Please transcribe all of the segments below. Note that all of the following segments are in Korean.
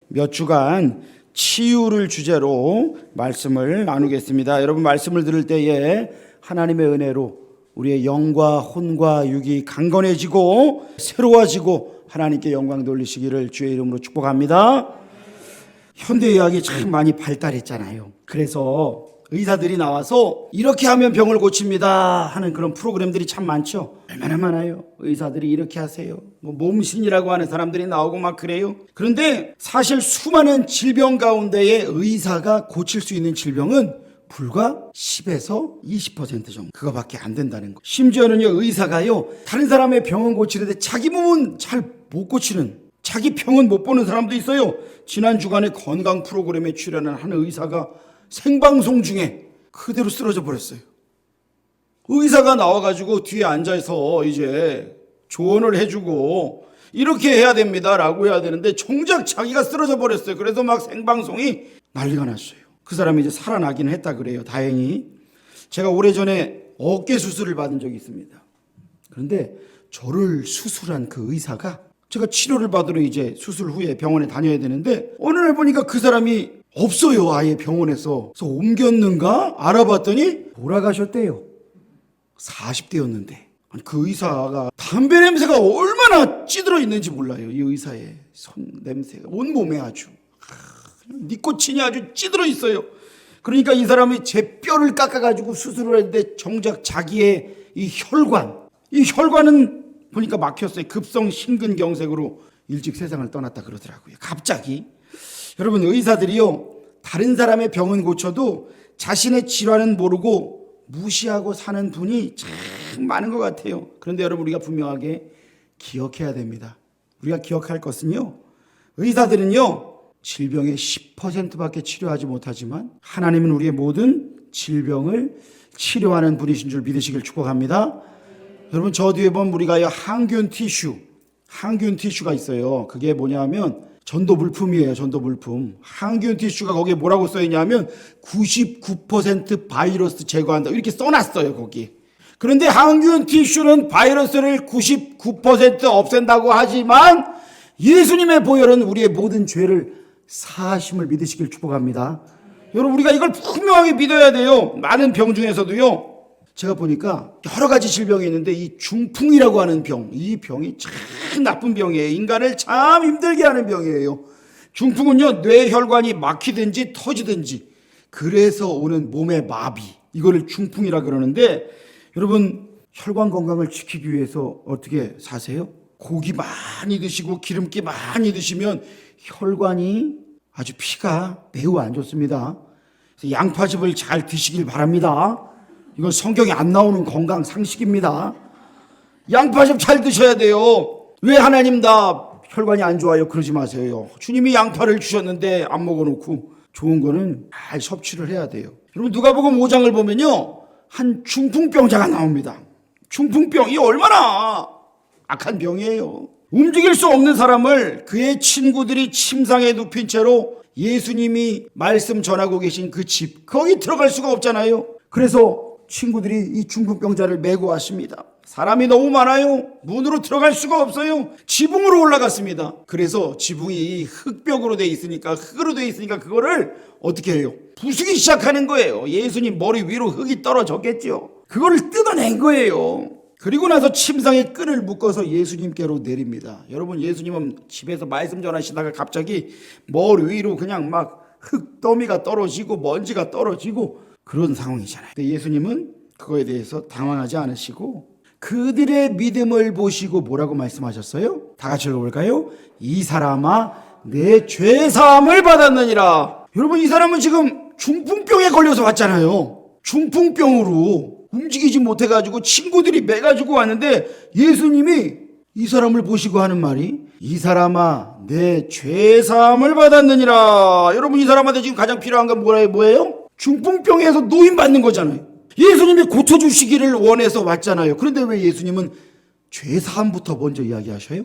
몇 주간 치유를 주제로 말씀을 나누겠습니다. 여러분 말씀을 들을 때에 하나님의 은혜로 우리의 영과 혼과 육이 강건해지고 새로워지고 하나님께 영광 돌리시기를 주의 이름으로 축복합니다. 현대의학이 참 많이 발달했잖아요. 그래서 의사들이 나와서 이렇게 하면 병을 고칩니다 하는 그런 프로그램들이 참 많죠. 얼마나 많아요. 의사들이 이렇게 하세요. 몸신이라고 하는 사람들이 나오고 막 그래요. 그런데 사실 수많은 질병 가운데에 의사가 고칠 수 있는 질병은 불과 10에서 20% 정도, 그거밖에 안 된다는 거. 심지어는요, 의사가요, 다른 사람의 병은 고치는데 자기 몸은 잘 못 고치는, 자기 병은 못 보는 사람도 있어요. 지난 주간에 건강 프로그램에 출연한 한 의사가 생방송 중에 그대로 쓰러져 버렸어요. 의사가 나와가지고 뒤에 앉아서 이제 조언을 해주고 이렇게 해야 됩니다라고 해야 되는데 정작 자기가 쓰러져 버렸어요. 그래서 막 생방송이 난리가 났어요. 그 사람이 이제 살아나긴 했다 그래요. 다행히. 제가 오래전에 어깨 수술을 받은 적이 있습니다. 그런데 저를 수술한 그 의사가, 제가 치료를 받으러 이제 수술 후에 병원에 다녀야 되는데 어느 날 보니까 그 사람이 없어요. 아예 병원에서. 그래서 옮겼는가 알아봤더니 돌아가셨대요. 40대였는데. 그 의사가 담배 냄새가 얼마나 찌들어 있는지 몰라요. 이 의사의 손 냄새가 온몸에 아주 니코틴이 아주 찌들어 있어요. 그러니까 이 사람이 제 뼈를 깎아가지고 수술을 했는데 정작 자기의 이 혈관은 보니까 막혔어요. 급성 심근경색으로 일찍 세상을 떠났다 그러더라고요. 갑자기. 여러분, 의사들이요, 다른 사람의 병은 고쳐도 자신의 질환은 모르고 무시하고 사는 분이 참 많은 것 같아요. 그런데 여러분, 우리가 분명하게 기억해야 됩니다. 우리가 기억할 것은요, 의사들은요, 질병의 10%밖에 치료하지 못하지만 하나님은 우리의 모든 질병을 치료하는 분이신 줄 믿으시길 축복합니다. 여러분, 저 뒤에 보면 우리가 항균 티슈가 있어요. 그게 뭐냐면 전도 물품이에요. 전도 물품. 항균 티슈가 거기에 뭐라고 써있냐면 99% 바이러스 제거한다 이렇게 써놨어요, 거기. 그런데 항균 티슈는 바이러스를 99% 없앤다고 하지만 예수님의 보혈은 우리의 모든 죄를 사하심을 믿으시길 축복합니다. 여러분, 우리가 이걸 분명하게 믿어야 돼요. 많은 병 중에서도요, 제가 보니까 여러 가지 질병이 있는데 이 중풍이라고 하는 병, 이 병이 참 나쁜 병이에요. 인간을 참 힘들게 하는 병이에요. 중풍은요, 뇌혈관이 막히든지 터지든지 그래서 오는 몸의 마비, 이거를 중풍이라 그러는데, 여러분, 혈관 건강을 지키기 위해서 어떻게 사세요? 고기 많이 드시고 기름기 많이 드시면 혈관이 아주 피가 매우 안 좋습니다. 그래서 양파즙을 잘 드시길 바랍니다. 이건 성경에 안 나오는 건강 상식입니다. 양파즙 잘 드셔야 돼요. 왜 하나님 다 혈관이 안 좋아요? 그러지 마세요. 주님이 양파를 주셨는데 안 먹어놓고 좋은 거는 잘 섭취를 해야 돼요. 여러분, 누가복음 5장을 보면요, 한 중풍병자가 나옵니다. 중풍병이 얼마나 악한 병이에요. 움직일 수 없는 사람을 그의 친구들이 침상에 눕힌 채로 예수님이 말씀 전하고 계신 그 집, 거기 들어갈 수가 없잖아요. 그래서 친구들이 이 중풍병자를 메고 왔습니다. 사람이 너무 많아요. 문으로 들어갈 수가 없어요. 지붕으로 올라갔습니다. 그래서 지붕이 흙벽으로 돼 있으니까, 흙으로 돼 있으니까 그거를 어떻게 해요? 부수기 시작하는 거예요. 예수님 머리 위로 흙이 떨어졌겠죠. 그거를 뜯어낸 거예요. 그리고 나서 침상에 끈을 묶어서 예수님께로 내립니다. 여러분, 예수님은 집에서 말씀 전하시다가 갑자기 머리 위로 그냥 막 흙더미가 떨어지고 먼지가 떨어지고 그런 상황이잖아요. 근데 예수님은 그거에 대해서 당황하지 않으시고 그들의 믿음을 보시고 뭐라고 말씀하셨어요? 다 같이 읽어볼까요? 이 사람아, 내 죄사함을 받았느니라. 여러분, 이 사람은 지금 중풍병에 걸려서 왔잖아요. 중풍병으로 움직이지 못해가지고 친구들이 매가지고 왔는데 예수님이 이 사람을 보시고 하는 말이, 이 사람아, 내 죄사함을 받았느니라. 여러분, 이 사람한테 지금 가장 필요한 건 뭐예요? 중풍병에서 노인받는 거잖아요. 예수님이 고쳐주시기를 원해서 왔잖아요. 그런데 왜 예수님은 죄사함부터 먼저 이야기하셔요?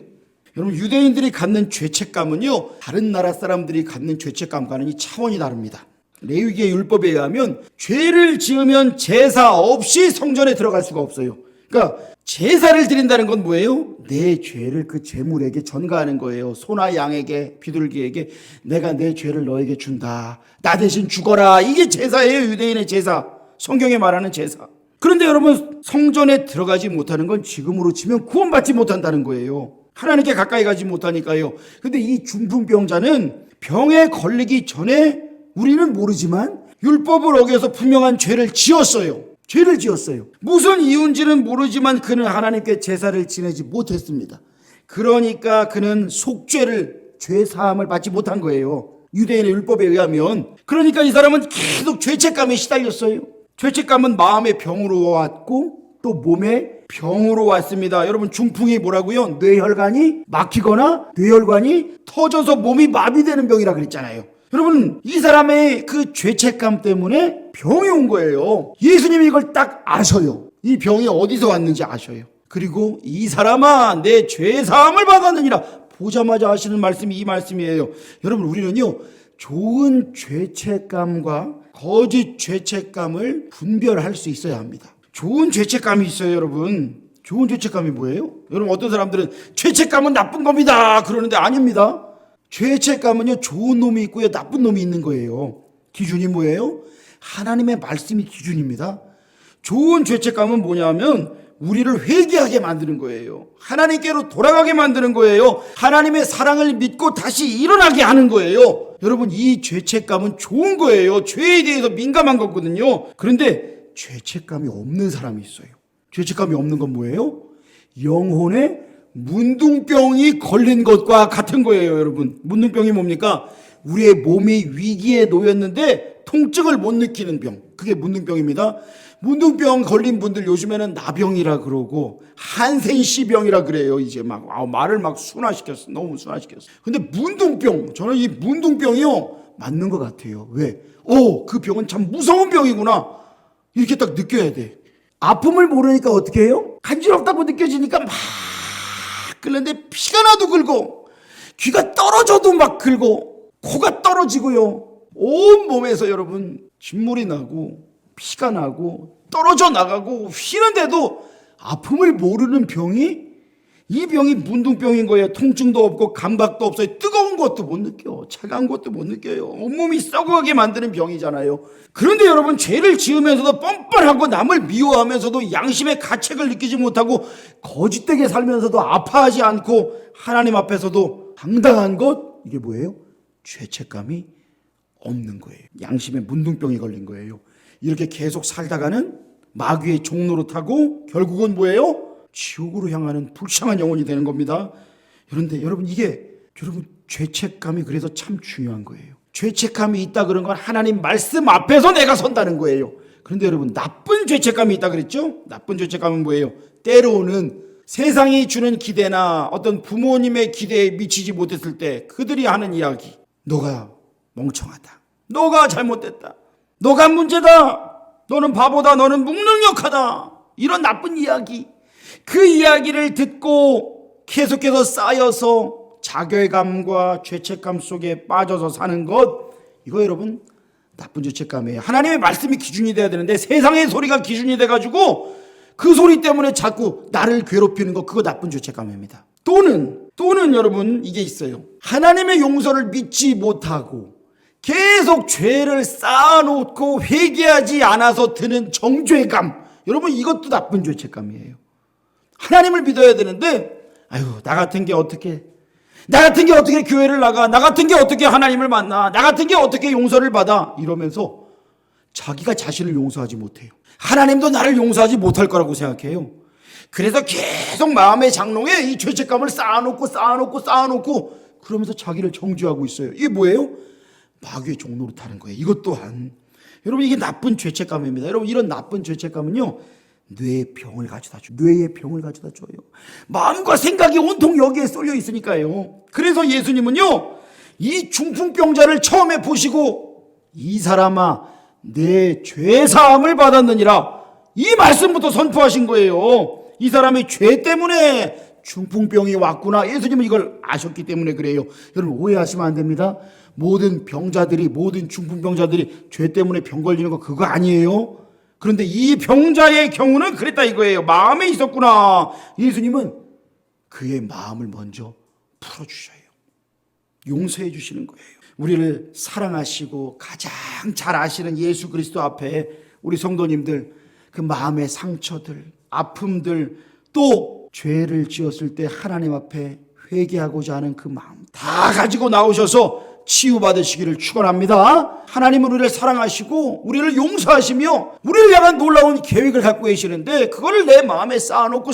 여러분, 유대인들이 갖는 죄책감은요, 다른 나라 사람들이 갖는 죄책감과는 이 차원이 다릅니다. 레위기의 율법에 의하면 죄를 지으면 제사 없이 성전에 들어갈 수가 없어요. 그러니까 제사를 드린다는 건 뭐예요? 내 죄를 그 제물에게 전가하는 거예요. 소나 양에게, 비둘기에게 내가 내 죄를 너에게 준다. 나 대신 죽어라. 이게 제사예요. 유대인의 제사. 성경에 말하는 제사. 그런데 여러분, 성전에 들어가지 못하는 건 지금으로 치면 구원받지 못한다는 거예요. 하나님께 가까이 가지 못하니까요. 근데 이 중풍병자는 병에 걸리기 전에 우리는 모르지만 율법을 어겨서 분명한 죄를 지었어요. 죄를 지었어요. 무슨 이유인지는 모르지만 그는 하나님께 제사를 지내지 못했습니다. 그러니까 그는 속죄를, 죄 사함을 받지 못한 거예요. 유대인의 율법에 의하면. 그러니까 이 사람은 계속 죄책감에 시달렸어요. 죄책감은 마음의 병으로 왔고 또 몸의 병으로 왔습니다. 여러분, 중풍이 뭐라고요? 뇌혈관이 막히거나 뇌혈관이 터져서 몸이 마비되는 병이라 그랬잖아요. 여러분, 이 사람의 그 죄책감 때문에 병이 온 거예요. 예수님이 이걸 딱 아셔요. 이 병이 어디서 왔는지 아셔요. 그리고 이 사람아, 내 죄사함을 받았느니라. 보자마자 하시는 말씀이 이 말씀이에요. 여러분, 우리는요, 좋은 죄책감과 거짓 죄책감을 분별할 수 있어야 합니다. 좋은 죄책감이 있어요, 여러분. 좋은 죄책감이 뭐예요? 여러분, 어떤 사람들은 죄책감은 나쁜 겁니다 그러는데 아닙니다. 죄책감은요, 좋은 놈이 있고요, 나쁜 놈이 있는 거예요. 기준이 뭐예요? 하나님의 말씀이 기준입니다. 좋은 죄책감은 뭐냐면 우리를 회개하게 만드는 거예요. 하나님께로 돌아가게 만드는 거예요. 하나님의 사랑을 믿고 다시 일어나게 하는 거예요. 여러분, 이 죄책감은 좋은 거예요. 죄에 대해서 민감한 거거든요. 그런데 죄책감이 없는 사람이 있어요. 죄책감이 없는 건 뭐예요? 영혼에 문둥병이 걸린 것과 같은 거예요, 여러분. 문둥병이 뭡니까? 우리의 몸이 위기에 놓였는데 통증을 못 느끼는 병. 그게 문둥병입니다. 문둥병 걸린 분들 요즘에는 나병이라 그러고 한센시병이라 그래요. 이제 막 말을 막 순화시켰어. 너무 순화시켰어. 근데 문둥병, 저는 이 문둥병이요, 맞는 것 같아요. 왜? 그 병은 참 무서운 병이구나. 이렇게 딱 느껴야 돼. 아픔을 모르니까 어떻게 해요? 간지럽다고 느껴지니까 막 끓는데 피가 나도 긁고 귀가 떨어져도 막 긁고 코가 떨어지고요. 온 몸에서 여러분 진물이 나고 피가 나고 떨어져 나가고 휘는데도 아픔을 모르는 병이, 이 병이 문둥병인 거예요. 통증도 없고 감각도 없어요. 뜨거운 것도 못 느껴. 차가운 것도 못 느껴요. 온몸이 썩어가게 만드는 병이잖아요. 그런데 여러분, 죄를 지으면서도 뻔뻔하고 남을 미워하면서도 양심의 가책을 느끼지 못하고 거짓되게 살면서도 아파하지 않고 하나님 앞에서도 당당한 것, 이게 뭐예요? 죄책감이 없는 거예요. 양심의 문둥병이 걸린 거예요. 이렇게 계속 살다가는 마귀의 종로로 타고 결국은 뭐예요? 지옥으로 향하는 불쌍한 영혼이 되는 겁니다. 그런데 여러분, 여러분 죄책감이 그래서 참 중요한 거예요. 죄책감이 있다 그런 건 하나님 말씀 앞에서 내가 선다는 거예요. 그런데 여러분, 나쁜 죄책감이 있다 그랬죠? 나쁜 죄책감은 뭐예요? 때로는 세상이 주는 기대나 어떤 부모님의 기대에 미치지 못했을 때 그들이 하는 이야기, 너가 멍청하다, 너가 잘못됐다, 너가 문제다, 너는 바보다, 너는 무능력하다, 이런 나쁜 이야기, 그 이야기를 듣고 계속해서 쌓여서 자괴감과 죄책감 속에 빠져서 사는 것, 이거 여러분 나쁜 죄책감이에요. 하나님의 말씀이 기준이 돼야 되는데 세상의 소리가 기준이 돼가지고 그 소리 때문에 자꾸 나를 괴롭히는 거, 그거 나쁜 죄책감입니다. 또는 여러분, 이게 있어요. 하나님의 용서를 믿지 못하고 계속 죄를 쌓아놓고 회개하지 않아서 드는 정죄감, 여러분 이것도 나쁜 죄책감이에요. 하나님을 믿어야 되는데 나 같은 게 어떻게 교회를 나가, 나 같은 게 어떻게 하나님을 만나, 나 같은 게 어떻게 용서를 받아, 이러면서 자기가 자신을 용서하지 못해요. 하나님도 나를 용서하지 못할 거라고 생각해요. 그래서 계속 마음의 장롱에 이 죄책감을 쌓아놓고 그러면서 자기를 정죄하고 있어요. 이게 뭐예요? 마귀의 종로로 타는 거예요. 이것 또한 여러분, 이게 나쁜 죄책감입니다. 여러분, 이런 나쁜 죄책감은요, 뇌의 병을 가져다 줘요. 마음과 생각이 온통 여기에 쏠려 있으니까요. 그래서 예수님은요, 이 중풍병자를 처음에 보시고 이 사람아, 내 죄사함을 받았느니라, 이 말씀부터 선포하신 거예요. 이 사람의 죄 때문에 중풍병이 왔구나. 예수님은 이걸 아셨기 때문에 그래요. 여러분, 오해하시면 안 됩니다. 모든 중풍병자들이 죄 때문에 병 걸리는 거 그거 아니에요. 그런데 이 병자의 경우는 그랬다 이거예요. 마음에 있었구나. 예수님은 그의 마음을 먼저 풀어주셔요. 용서해 주시는 거예요. 우리를 사랑하시고 가장 잘 아시는 예수 그리스도 앞에 우리 성도님들 그 마음의 상처들, 아픔들, 또 죄를 지었을 때 하나님 앞에 회개하고자 하는 그 마음 다 가지고 나오셔서 치유받으시기를 축원합니다. 하나님은 우리를 사랑하시고 우리를 용서하시며 우리를 향한 놀라운 계획을 갖고 계시는데 그거를 내 마음에 쌓아놓고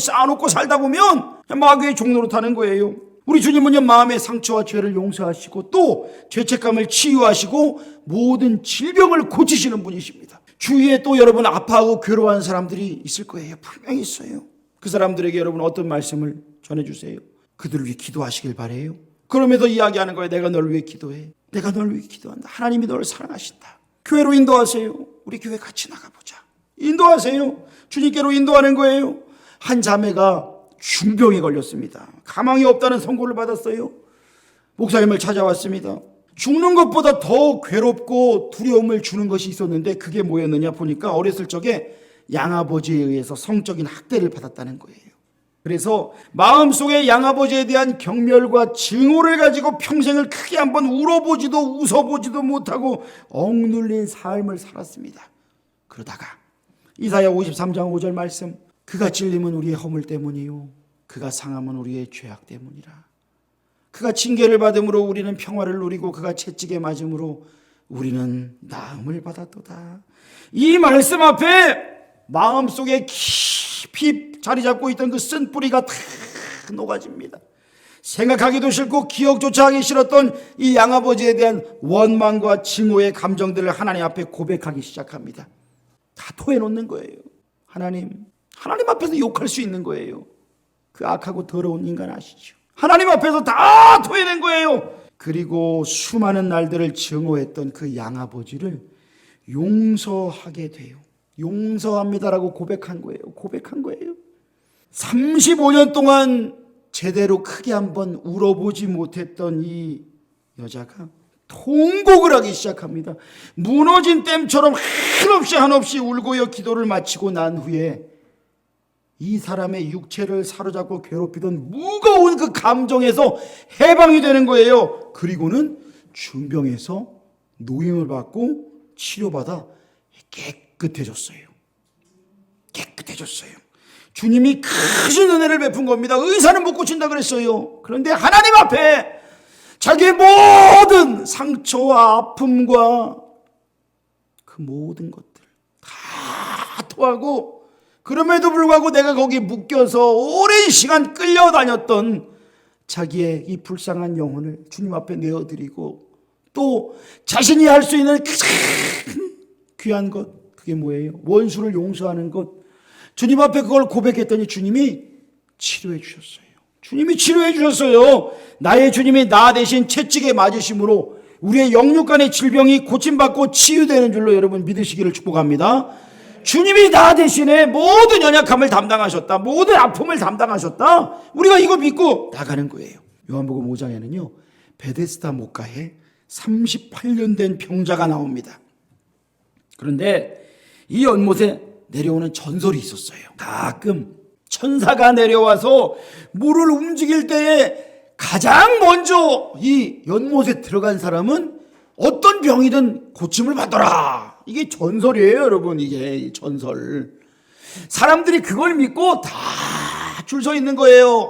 살다 보면 마귀의 종로로 타는 거예요. 우리 주님은요, 마음의 상처와 죄를 용서하시고 또 죄책감을 치유하시고 모든 질병을 고치시는 분이십니다. 주위에 또 여러분 아파하고 괴로워하는 사람들이 있을 거예요. 분명히 있어요. 그 사람들에게 여러분 어떤 말씀을 전해주세요. 그들을 위해 기도하시길 바라요. 그러면서 이야기하는 거예요. 내가 널 위해 기도해. 내가 널 위해 기도한다. 하나님이 너를 사랑하신다. 교회로 인도하세요. 우리 교회 같이 나가보자. 인도하세요. 주님께로 인도하는 거예요. 한 자매가 중병에 걸렸습니다. 가망이 없다는 선고를 받았어요. 목사님을 찾아왔습니다. 죽는 것보다 더 괴롭고 두려움을 주는 것이 있었는데 그게 뭐였느냐 보니까 어렸을 적에 양아버지에 의해서 성적인 학대를 받았다는 거예요. 그래서 마음속에 양아버지에 대한 경멸과 증오를 가지고 평생을 크게 한번 울어보지도 웃어보지도 못하고 억눌린 삶을 살았습니다. 그러다가 이사야 53장 5절 말씀, 그가 찔림은 우리의 허물 때문이요 그가 상함은 우리의 죄악 때문이라. 그가 징계를 받음으로 우리는 평화를 누리고 그가 채찍에 맞음으로 우리는 나음을 받았도다. 이 말씀 앞에 마음속에 깊이 자리 잡고 있던 그 쓴뿌리가 다 녹아집니다. 생각하기도 싫고 기억조차 하기 싫었던 이 양아버지에 대한 원망과 증오의 감정들을 하나님 앞에 고백하기 시작합니다. 다 토해놓는 거예요. 하나님 앞에서 욕할 수 있는 거예요. 그 악하고 더러운 인간 아시죠? 하나님 앞에서 다 토해낸 거예요. 그리고 수많은 날들을 증오했던 그 양아버지를 용서하게 돼요. 용서합니다라고 고백한 거예요. 35년 동안 제대로 크게 한번 울어보지 못했던 이 여자가 통곡을 하기 시작합니다. 무너진 댐처럼 한없이 울고요. 기도를 마치고 난 후에 이 사람의 육체를 사로잡고 괴롭히던 무거운 그 감정에서 해방이 되는 거예요. 그리고는 중병에서 노임을 받고 치료받아 깨끗해졌어요. 주님이 크신 은혜를 베푼 겁니다. 의사는 못 고친다 그랬어요. 그런데 하나님 앞에 자기의 모든 상처와 아픔과 그 모든 것들 다 토하고, 그럼에도 불구하고 내가 거기 묶여서 오랜 시간 끌려다녔던 자기의 이 불쌍한 영혼을 주님 앞에 내어드리고, 또 자신이 할 수 있는 가장 귀한 것, 그게 뭐예요? 원수를 용서하는 것. 주님 앞에 그걸 고백했더니 주님이 치료해 주셨어요. 나의 주님이 나 대신 채찍에 맞으심으로 우리의 영육간의 질병이 고침받고 치유되는 줄로 여러분 믿으시기를 축복합니다. 주님이 나 대신에 모든 연약함을 담당하셨다. 모든 아픔을 담당하셨다. 우리가 이거 믿고 나가는 거예요. 요한복음 5장에는요. 베데스다 목가에 38년 된 병자가 나옵니다. 그런데 이 연못에 내려오는 전설이 있었어요. 가끔 천사가 내려와서 물을 움직일 때에 가장 먼저 이 연못에 들어간 사람은 어떤 병이든 고침을 받더라. 이게 전설이에요, 여러분. 이게 전설. 사람들이 그걸 믿고 다 줄 서 있는 거예요.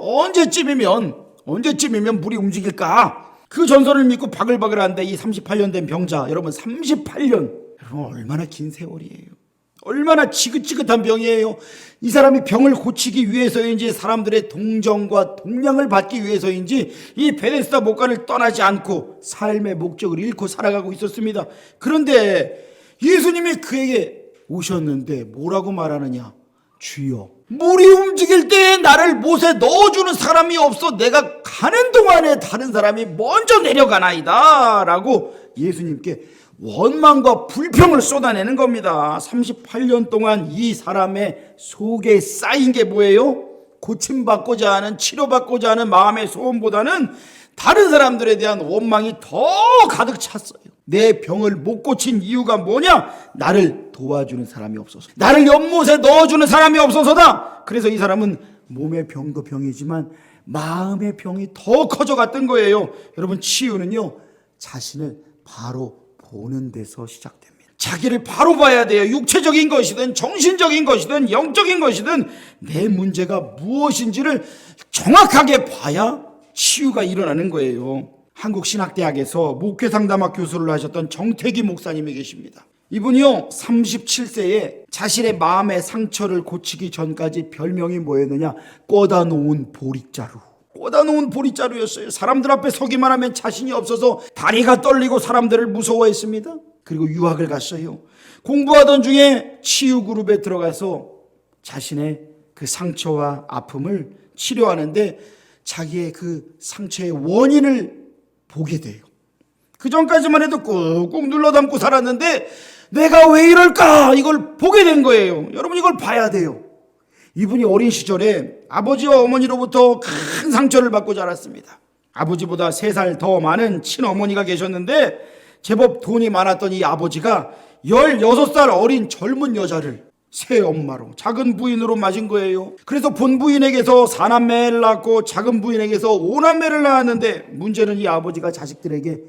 언제쯤이면 물이 움직일까? 그 전설을 믿고 바글바글한데 이 38년 된 병자, 여러분 38년. 여러분 얼마나 긴 세월이에요. 얼마나 지긋지긋한 병이에요. 이 사람이 병을 고치기 위해서인지 사람들의 동정과 동량을 받기 위해서인지 이 베데스다 목가를 떠나지 않고 삶의 목적을 잃고 살아가고 있었습니다. 그런데 예수님이 그에게 오셨는데 뭐라고 말하느냐? 주여, 물이 움직일 때 나를 못에 넣어주는 사람이 없어 내가 가는 동안에 다른 사람이 먼저 내려가나이다 라고 예수님께 원망과 불평을 쏟아내는 겁니다. 38년 동안 이 사람의 속에 쌓인 게 뭐예요? 고침받고자 하는, 치료받고자 하는 마음의 소원보다는 다른 사람들에 대한 원망이 더 가득 찼어요. 내 병을 못 고친 이유가 뭐냐? 나를 도와주는 사람이 없어서, 나를 연못에 넣어주는 사람이 없어서다. 그래서 이 사람은 몸의 병도 병이지만 마음의 병이 더 커져갔던 거예요. 여러분, 치유는요, 자신을 바로 보는 데서 시작됩니다. 자기를 바로 봐야 돼요. 육체적인 것이든 정신적인 것이든 영적인 것이든 내 문제가 무엇인지를 정확하게 봐야 치유가 일어나는 거예요. 한국신학대학에서 목회상담학 교수를 하셨던 정태기 목사님이 계십니다. 이분이요, 37세에 자신의 마음의 상처를 고치기 전까지 별명이 뭐였느냐? 꽂아 놓은 보릿자루. 꽂아 놓은 보릿자루였어요. 사람들 앞에 서기만 하면 자신이 없어서 다리가 떨리고 사람들을 무서워했습니다. 그리고 유학을 갔어요. 공부하던 중에 치유그룹에 들어가서 자신의 그 상처와 아픔을 치료하는데 자기의 그 상처의 원인을 보게 돼요. 그 전까지만 해도 꾹꾹 눌러 담고 살았는데 내가 왜 이럴까? 이걸 보게 된 거예요. 여러분, 이걸 봐야 돼요. 이분이 어린 시절에 아버지와 어머니로부터 큰 상처를 받고 자랐습니다. 아버지보다 3살 더 많은 친어머니가 계셨는데 제법 돈이 많았던 이 아버지가 16살 어린 젊은 여자를 새엄마로, 작은 부인으로 맞은 거예요. 그래서 본부인에게서 4남매를 낳고 작은 부인에게서 5남매를 낳았는데 문제는 이 아버지가 자식들에게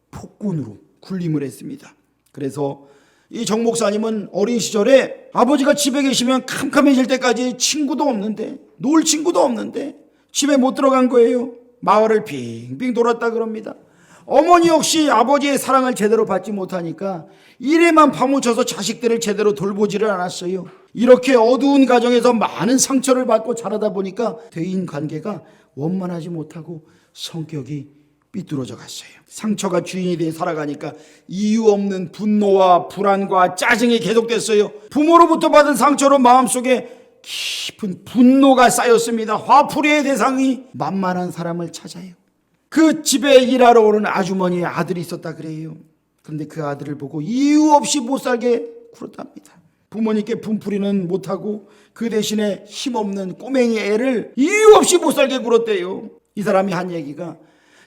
폭군으로 군림을 했습니다. 그래서 이 정 목사님은 어린 시절에 아버지가 집에 계시면 캄캄해질 때까지 친구도 없는데, 놀 친구도 없는데 집에 못 들어간 거예요. 마을을 빙빙 돌았다 그럽니다. 어머니 역시 아버지의 사랑을 제대로 받지 못하니까 일에만 파묻혀서 자식들을 제대로 돌보지를 않았어요. 이렇게 어두운 가정에서 많은 상처를 받고 자라다 보니까 대인 관계가 원만하지 못하고 성격이 삐뚤어져 갔어요. 상처가 주인이 돼 살아가니까 이유 없는 분노와 불안과 짜증이 계속됐어요. 부모로부터 받은 상처로 마음속에 깊은 분노가 쌓였습니다. 화풀이의 대상이 만만한 사람을 찾아요. 그 집에 일하러 오는 아주머니의 아들이 있었다 그래요. 그런데 그 아들을 보고 이유 없이 못 살게 굴었답니다. 부모님께 분풀이는 못하고 그 대신에 힘없는 꼬맹이 애를 이유 없이 못 살게 굴었대요. 이 사람이 한 얘기가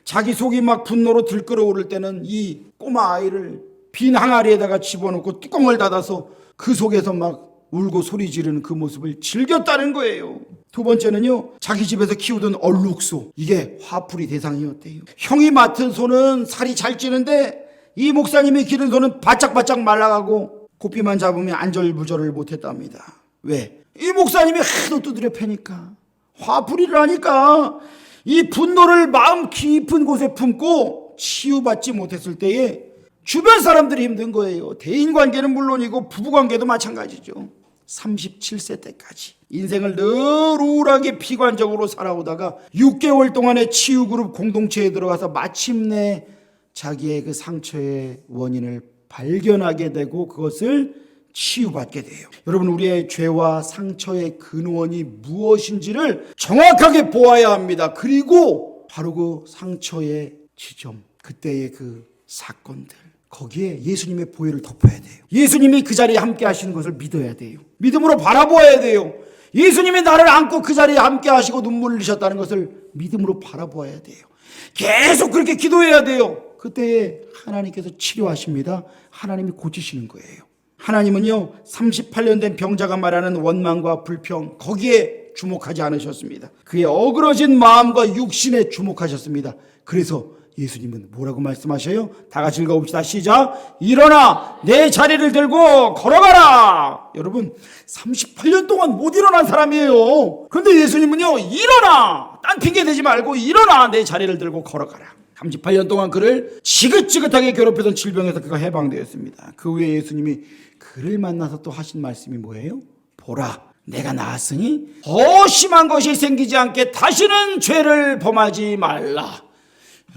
자기 속이 막 분노로 들끓어오를 때는 이 꼬마 아이를 빈 항아리에다가 집어넣고 뚜껑을 닫아서 그 속에서 막 울고 소리 지르는 그 모습을 즐겼다는 거예요. 두 번째는요, 자기 집에서 키우던 얼룩소, 이게 화풀이 대상이었대요. 형이 맡은 소는 살이 잘 찌는데 이 목사님이 기른 소는 바짝바짝 말라가고 고삐만 잡으면 안절부절을 못했답니다. 왜? 이 목사님이 하도 두드려 패니까, 화풀이를 하니까 이 분노를 마음 깊은 곳에 품고 치유받지 못했을 때에 주변 사람들이 힘든 거예요. 대인관계는 물론이고 부부관계도 마찬가지죠. 37세 때까지 인생을 늘 우울하게 비관적으로 살아오다가 6개월 동안의 치유그룹 공동체에 들어가서 마침내 자기의 그 상처의 원인을 발견하게 되고 그것을 치유받게 돼요. 여러분, 우리의 죄와 상처의 근원이 무엇인지를 정확하게 보아야 합니다. 그리고 바로 그 상처의 지점, 그때의 그 사건들, 거기에 예수님의 보혈을 덮어야 돼요. 예수님이 그 자리에 함께 하시는 것을 믿어야 돼요. 믿음으로 바라보아야 돼요. 예수님이 나를 안고 그 자리에 함께 하시고 눈물을 흘리셨다는 것을 믿음으로 바라보아야 돼요. 계속 그렇게 기도해야 돼요. 그때에 하나님께서 치료하십니다. 하나님이 고치시는 거예요. 하나님은요, 38년 된 병자가 말하는 원망과 불평, 거기에 주목하지 않으셨습니다. 그의 어그러진 마음과 육신에 주목하셨습니다. 그래서 예수님은 뭐라고 말씀하셔요? 다 같이 읽어봅시다. 시작. 일어나 내 자리를 들고 걸어가라. 여러분, 38년 동안 못 일어난 사람이에요. 그런데 예수님은요, 일어나, 딴 핑계 대지 말고 일어나 내 자리를 들고 걸어가라. 38년 동안 그를 지긋지긋하게 괴롭히던 질병에서 그가 해방되었습니다. 그 후에 예수님이 그를 만나서 또 하신 말씀이 뭐예요? 보라, 내가 나았으니 더 심한 것이 생기지 않게 다시는 죄를 범하지 말라.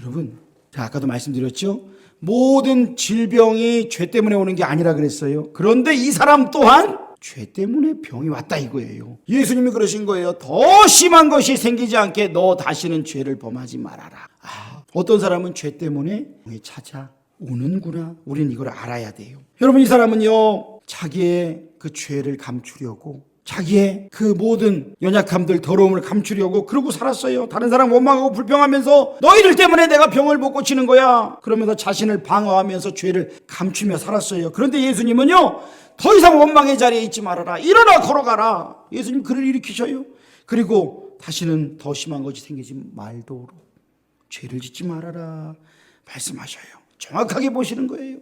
여러분, 제가 아까도 말씀드렸죠? 모든 질병이 죄 때문에 오는 게 아니라 그랬어요. 그런데 이 사람 또한 죄 때문에 병이 왔다 이거예요. 예수님이 그러신 거예요. 더 심한 것이 생기지 않게 너 다시는 죄를 범하지 말아라. 어떤 사람은 죄 때문에 병이 찾아오는구나. 우리는 이걸 알아야 돼요. 여러분, 이 사람은요, 자기의 그 죄를 감추려고 자기의 그 모든 연약함들, 더러움을 감추려고 그러고 살았어요. 다른 사람 원망하고 불평하면서 너희들 때문에 내가 병을 못 고치는 거야 그러면서 자신을 방어하면서 죄를 감추며 살았어요. 그런데 예수님은요, 더 이상 원망의 자리에 있지 말아라, 일어나 걸어가라. 예수님 그를 일으키셔요. 그리고 다시는 더 심한 것이 생기지 말도록 죄를 짓지 말아라 말씀하셔요. 정확하게 보시는 거예요.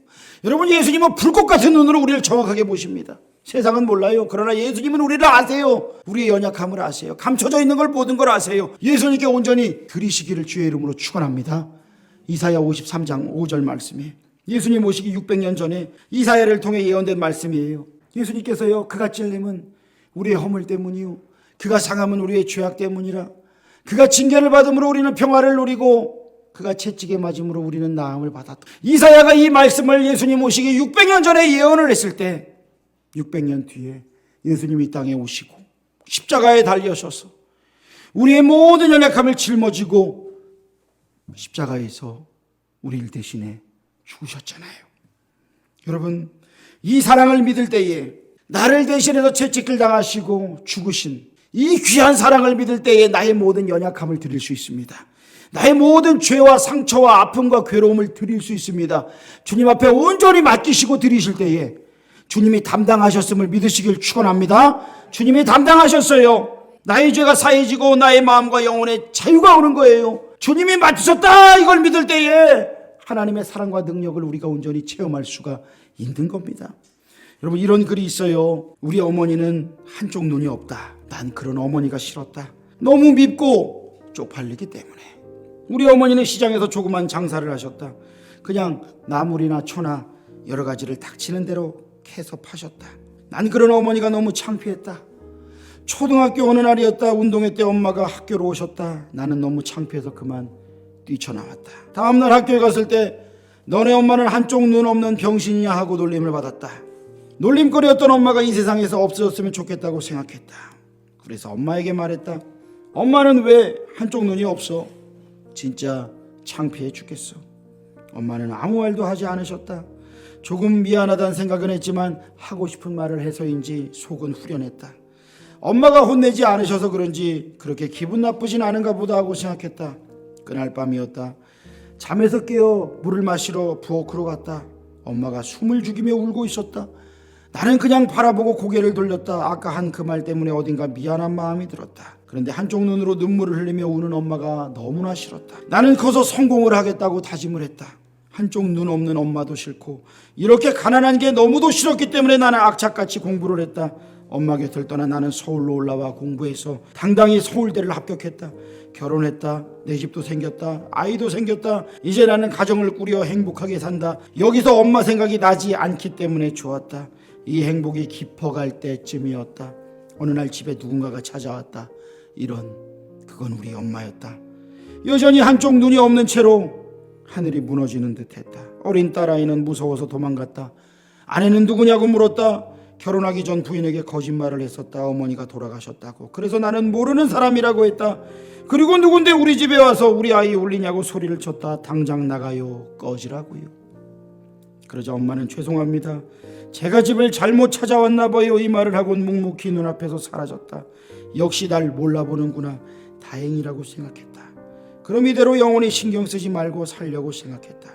여러분, 예수님은 불꽃 같은 눈으로 우리를 정확하게 보십니다. 세상은 몰라요. 그러나 예수님은 우리를 아세요. 우리의 연약함을 아세요. 감춰져 있는 걸, 모든 걸 아세요. 예수님께 온전히 드리시기를 주의 이름으로 축원합니다. 이사야 53장 5절 말씀이에요. 예수님 오시기 600년 전에 이사야를 통해 예언된 말씀이에요. 예수님께서요, 그가 찔림은 우리의 허물 때문이요, 그가 상함은 우리의 죄악 때문이라. 그가 징계를 받음으로 우리는 평화를 누리고 그가 채찍에 맞음으로 우리는 나음을 받았다. 이사야가 이 말씀을 예수님 오시기 600년 전에 예언을 했을 때 600년 뒤에 예수님이 이 땅에 오시고 십자가에 달려셔서 우리의 모든 연약함을 짊어지고 십자가에서 우리를 대신해 죽으셨잖아요. 여러분, 이 사랑을 믿을 때에, 나를 대신해서 채찍을 당하시고 죽으신 이 귀한 사랑을 믿을 때에 나의 모든 연약함을 드릴 수 있습니다. 나의 모든 죄와 상처와 아픔과 괴로움을 드릴 수 있습니다. 주님 앞에 온전히 맡기시고 드리실 때에 주님이 담당하셨음을 믿으시길 축원합니다. 주님이 담당하셨어요. 나의 죄가 사해지고 나의 마음과 영혼에 자유가 오는 거예요. 주님이 맡으셨다, 이걸 믿을 때에 하나님의 사랑과 능력을 우리가 온전히 체험할 수가 있는 겁니다. 여러분, 이런 글이 있어요. 우리 어머니는 한쪽 눈이 없다. 난 그런 어머니가 싫었다. 너무 밉고 쪽팔리기 때문에. 우리 어머니는 시장에서 조그만 장사를 하셨다. 그냥 나물이나 초나 여러 가지를 닥치는 대로 캐서 파셨다. 난 그런 어머니가 너무 창피했다. 초등학교 어느 날이었다. 운동회 때 엄마가 학교로 오셨다. 나는 너무 창피해서 그만 뛰쳐나왔다. 다음날 학교에 갔을 때 너네 엄마는 한쪽 눈 없는 병신이냐 하고 놀림을 받았다. 놀림거리였던 엄마가 이 세상에서 없어졌으면 좋겠다고 생각했다. 그래서 엄마에게 말했다. 엄마는 왜 한쪽 눈이 없어? 진짜 창피해 죽겠어. 엄마는 아무 말도 하지 않으셨다. 조금 미안하다는 생각은 했지만 하고 싶은 말을 해서인지 속은 후련했다. 엄마가 혼내지 않으셔서 그런지 그렇게 기분 나쁘진 않은가 보다 하고 생각했다. 그날 밤이었다. 잠에서 깨어 물을 마시러 부엌으로 갔다. 엄마가 숨을 죽이며 울고 있었다. 나는 그냥 바라보고 고개를 돌렸다. 아까 한 그 말 때문에 어딘가 미안한 마음이 들었다. 그런데 한쪽 눈으로 눈물을 흘리며 우는 엄마가 너무나 싫었다. 나는 커서 성공을 하겠다고 다짐을 했다. 한쪽 눈 없는 엄마도 싫고 이렇게 가난한 게 너무도 싫었기 때문에 나는 악착같이 공부를 했다. 엄마 곁을 떠나 나는 서울로 올라와 공부해서 당당히 서울대를 합격했다. 결혼했다. 내 집도 생겼다. 아이도 생겼다. 이제 나는 가정을 꾸려 행복하게 산다. 여기서 엄마 생각이 나지 않기 때문에 좋았다. 이 행복이 깊어갈 때쯤이었다. 어느 날 집에 누군가가 찾아왔다. 그건 우리 엄마였다. 여전히 한쪽 눈이 없는 채로 하늘이 무너지는 듯했다. 어린 딸아이는 무서워서 도망갔다. 아내는 누구냐고 물었다. 결혼하기 전 부인에게 거짓말을 했었다. 어머니가 돌아가셨다고. 그래서 나는 모르는 사람이라고 했다. 그리고 누군데 우리 집에 와서 우리 아이 울리냐고 소리를 쳤다. 당장 나가요. 꺼지라고요. 그러자 엄마는 죄송합니다. 제가 집을 잘못 찾아왔나 봐요. 이 말을 하고 묵묵히 눈앞에서 사라졌다. 역시 날 몰라보는구나. 다행이라고 생각했다. 그럼 이대로 영원히 신경 쓰지 말고 살려고 생각했다.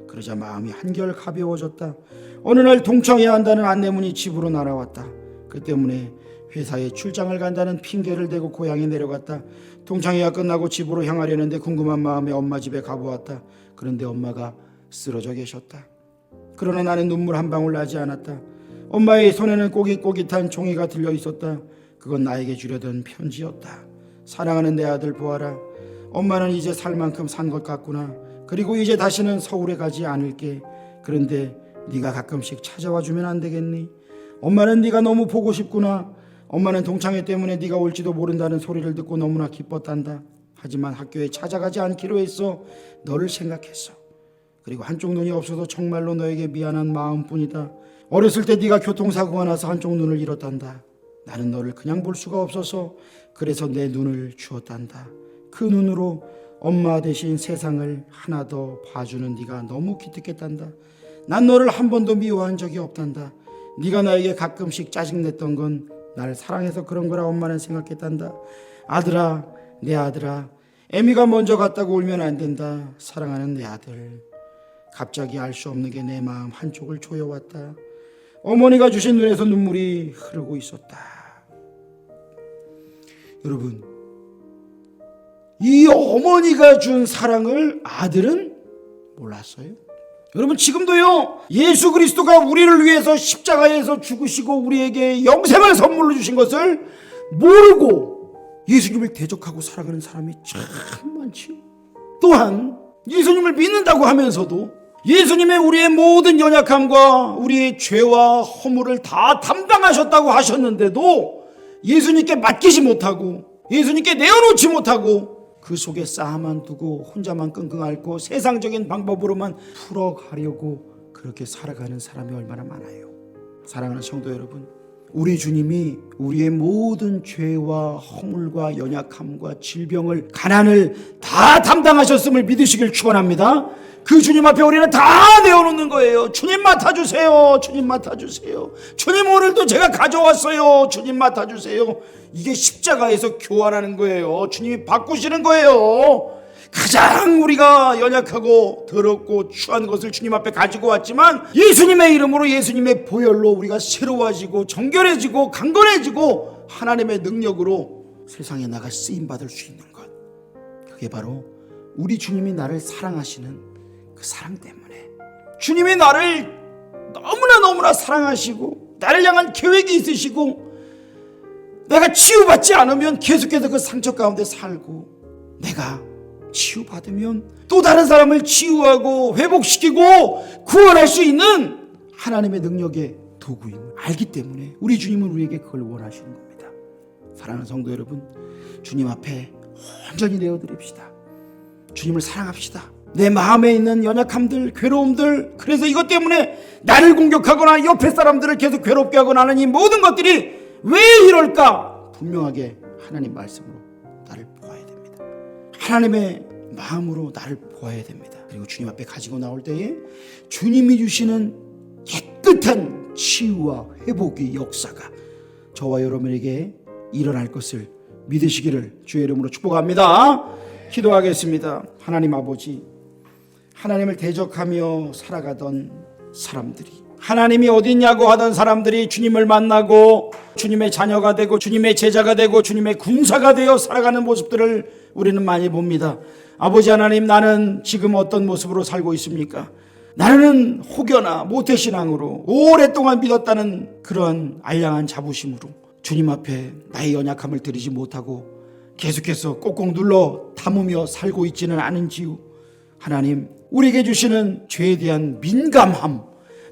그러자 마음이 한결 가벼워졌다. 어느 날 동청해야 한다는 안내문이 집으로 날아왔다. 그 때문에 회사에 출장을 간다는 핑계를 대고 고향에 내려갔다. 동창회가 끝나고 집으로 향하려는데 궁금한 마음에 엄마 집에 가보았다. 그런데 엄마가 쓰러져 계셨다. 그러나 나는 눈물 한 방울 나지 않았다. 엄마의 손에는 꼬깃꼬깃한 종이가 들려 있었다. 그건 나에게 주려던 편지였다. 사랑하는 내 아들 보아라. 엄마는 이제 살 만큼 산 것 같구나. 그리고 이제 다시는 서울에 가지 않을게. 그런데 네가 가끔씩 찾아와 주면 안 되겠니? 엄마는 네가 너무 보고 싶구나. 엄마는 동창회 때문에 네가 올지도 모른다는 소리를 듣고 너무나 기뻤단다. 하지만 학교에 찾아가지 않기로 했어. 너를 생각했어. 그리고 한쪽 눈이 없어서 정말로 너에게 미안한 마음뿐이다. 어렸을 때 네가 교통사고가 나서 한쪽 눈을 잃었단다. 나는 너를 그냥 볼 수가 없어서 그래서 내 눈을 주었단다. 그 눈으로 엄마 대신 세상을 하나 더 봐주는 네가 너무 기특했단다. 난 너를 한 번도 미워한 적이 없단다. 네가 나에게 가끔씩 짜증냈던 건 나를 사랑해서 그런 거라 엄마는 생각했단다. 아들아, 내 아들아, 애미가 먼저 갔다고 울면 안 된다. 사랑하는 내 아들. 갑자기 알 수 없는 게 내 마음 한쪽을 조여왔다. 어머니가 주신 눈에서 눈물이 흐르고 있었다. 여러분, 이 어머니가 준 사랑을 아들은 몰랐어요. 여러분, 지금도요, 예수 그리스도가 우리를 위해서 십자가에서 죽으시고 우리에게 영생을 선물로 주신 것을 모르고 예수님을 대적하고 살아가는 사람이 참 많지요. 또한 예수님을 믿는다고 하면서도 예수님의 우리의 모든 연약함과 우리의 죄와 허물을 다 담당하셨다고 하셨는데도 예수님께 맡기지 못하고 예수님께 내어놓지 못하고 그 속에 쌓아만 두고 혼자만 끙끙 앓고 세상적인 방법으로만 풀어가려고 그렇게 살아가는 사람이 얼마나 많아요. 사랑하는 성도 여러분, 우리 주님이 우리의 모든 죄와 허물과 연약함과 질병을, 가난을 다 담당하셨음을 믿으시길 축원합니다. 그 주님 앞에 우리는 다 내어놓는 거예요. 주님 맡아주세요. 주님 맡아주세요. 주님, 오늘도 제가 가져왔어요. 주님 맡아주세요. 이게 십자가에서 교환하는 거예요. 주님이 바꾸시는 거예요. 가장 우리가 연약하고 더럽고 추한 것을 주님 앞에 가지고 왔지만 예수님의 이름으로, 예수님의 보혈로 우리가 새로워지고 정결해지고 강건해지고 하나님의 능력으로 세상에 나가 쓰임받을 수 있는 것, 그게 바로 우리 주님이 나를 사랑하시는 그 사랑 때문에, 주님이 나를 너무나 사랑하시고 나를 향한 계획이 있으시고 내가 치유받지 않으면 계속해서 그 상처 가운데 살고, 내가 치유받으면 또 다른 사람을 치유하고 회복시키고 구원할 수 있는 하나님의 능력의 도구인 걸 알기 때문에 우리 주님은 우리에게 그걸 원하시는 겁니다. 사랑하는 성도 여러분, 주님 앞에 온전히 내어드립시다. 주님을 사랑합시다. 내 마음에 있는 연약함들, 괴로움들, 그래서 이것 때문에 나를 공격하거나 옆에 사람들을 계속 괴롭게 하거나 하는 이 모든 것들이 왜 이럴까? 분명하게 하나님 말씀으로 나를 보아야 됩니다. 하나님의 마음으로 나를 보아야 됩니다. 그리고 주님 앞에 가지고 나올 때에 주님이 주시는 깨끗한 치유와 회복의 역사가 저와 여러분에게 일어날 것을 믿으시기를 주의 이름으로 축복합니다. 기도하겠습니다. 하나님 아버지, 하나님을 대적하며 살아가던 사람들이, 하나님이 어디 있냐고 하던 사람들이 주님을 만나고 주님의 자녀가 되고 주님의 제자가 되고 주님의 군사가 되어 살아가는 모습들을 우리는 많이 봅니다. 아버지 하나님, 나는 지금 어떤 모습으로 살고 있습니까? 나는 혹여나 모태신앙으로 오랫동안 믿었다는 그런 알량한 자부심으로 주님 앞에 나의 연약함을 드리지 못하고 계속해서 꼭꼭 눌러 담으며 살고 있지는 않은지요. 하나님, 우리에게 주시는 죄에 대한 민감함,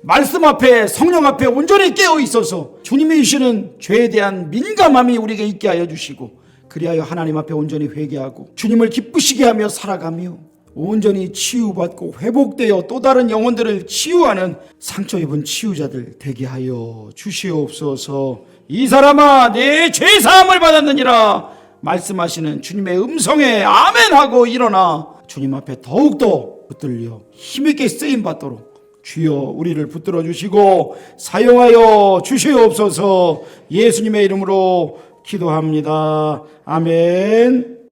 말씀 앞에, 성령 앞에 온전히 깨어 있어서 주님이 주시는 죄에 대한 민감함이 우리에게 있게 하여 주시고, 그리하여 하나님 앞에 온전히 회개하고 주님을 기쁘시게 하며 살아가며 온전히 치유받고 회복되어 또 다른 영혼들을 치유하는 상처 입은 치유자들 되게 하여 주시옵소서. 이 사람아, 내 죄사함을 받았느니라 말씀하시는 주님의 음성에 아멘하고 일어나 주님 앞에 더욱더 붙들려 힘있게 쓰임받도록 주여 우리를 붙들어 주시고 사용하여 주시옵소서. 예수님의 이름으로 기도합니다. 아멘.